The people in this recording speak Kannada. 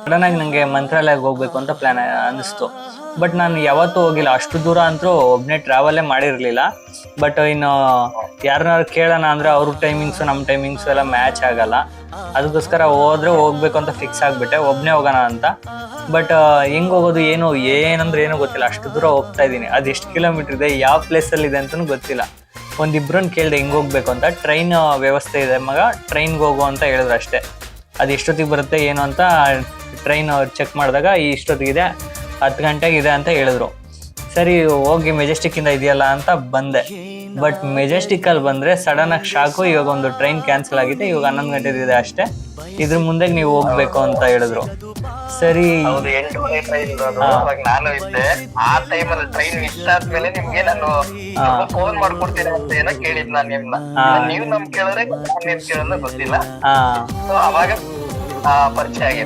ಸಡನ್ ಆಗಿ ನಂಗೆ ಮಂತ್ರಾಲಯಕ್ಕೆ ಹೋಗ್ಬೇಕು ಅಂತ ಪ್ಲಾನ್ ಅನಿಸ್ತು. ಬಟ್ ನಾನು ಯಾವತ್ತೂ ಹೋಗಿಲ್ಲ, ಅಷ್ಟು ದೂರ ಅಂತೂ ಒಬ್ಬನೇ ಟ್ರಾವೆಲೇ ಮಾಡಿರಲಿಲ್ಲ. ಬಟ್ ಇನ್ನು ಯಾರನ್ನಾರು ಕೇಳೋಣ ಅಂದರೆ ಅವ್ರ ಟೈಮಿಂಗ್ಸು ನಮ್ಮ ಟೈಮಿಂಗ್ಸು ಎಲ್ಲ ಮ್ಯಾಚ್ ಆಗಲ್ಲ. ಅದಕ್ಕೋಸ್ಕರ ಹೋಗ್ಬೇಕು ಅಂತ ಫಿಕ್ಸ್ ಆಗಿಬಿಟ್ಟೆ, ಒಬ್ಬನೇ ಹೋಗೋಣ ಅಂತ. ಬಟ್ ಹೆಂಗೆ ಹೋಗೋದು ಏನಂದ್ರೆ ಏನೂ ಗೊತ್ತಿಲ್ಲ. ಅಷ್ಟು ದೂರ ಹೋಗ್ತಾ ಇದ್ದೀನಿ, ಅದು ಎಷ್ಟು ಕಿಲೋಮೀಟ್ರ್ ಇದೆ, ಯಾವ ಪ್ಲೇಸಲ್ಲಿದೆ ಅಂತಲೂ ಗೊತ್ತಿಲ್ಲ. ಒಂದಿಬ್ರನ್ನ ಕೇಳಿದೆ ಹಿಂಗೆ ಹೋಗ್ಬೇಕು ಅಂತ. ಟ್ರೈನ್ ವ್ಯವಸ್ಥೆ ಇದೆ ಮಗ, ಟ್ರೈನ್ಗೆ ಹೋಗು ಅಂತ ಹೇಳಿದ್ರು ಅಷ್ಟೇ. ಅದು ಎಷ್ಟೊತ್ತಿಗೆ ಬರುತ್ತೆ ಏನು ಅಂತ ಟ್ರೈನ್ ಚೆಕ್ ಮಾಡಿದಾಗ ಇಷ್ಟೊತ್ತಿಗಿದೆ, 10 ಗಂಟೆಗಿದೆ ಅಂತ ಹೇಳಿದ್ರು. ಸರಿ ಹೋಗಿ ಮೆಜೆಸ್ಟಿಕ್ಕಿಂದ ಇದೆಯಲ್ಲ ಅಂತ ಬಂದೆ. ಬಟ್ ಮೆಜೆಸ್ಟಿಕ್ಕಲ್ಲಿ ಬಂದರೆ ಸಡನ್ನಾಗಿ ಶಾಕು, ಇವಾಗ ಒಂದು ಟ್ರೈನ್ ಕ್ಯಾನ್ಸಲ್ ಆಗಿದೆ, ಇವಾಗ 11 ಗಂಟೆದಿದೆ ಅಷ್ಟೇ, ಇದ್ರ ಮುಂದೆ ನೀವು ಹೋಗ್ಬೇಕು ಅಂತ ಹೇಳಿದ್ರು. ಸರಿ, 8 ಟ್ರೈನ್ ನಾನು ಇದ್ದೆ ಆ ಟೈಮಲ್ಲಿ. ಟ್ರೈನ್ ಮಿಸ್ ಆದ್ಮೇಲೆ ನಿಮ್ಗೆ ನಾನು ಫೋನ್ ಮಾಡ್ಕೊಡ್ತೀನಿ ಅಂತ ಏನೋ ಕೇಳಿದ್ ನಾನು ನಿಮ್ನ. ನೀವು ನಮ್ ಕೇಳಿದ್ರೆ ನಾನ್ ಕೇಳೋದು ಗೊತ್ತಿಲ್ಲ. ಅವಾಗ ಪರಿಚಯ ಆಗಿದೆ.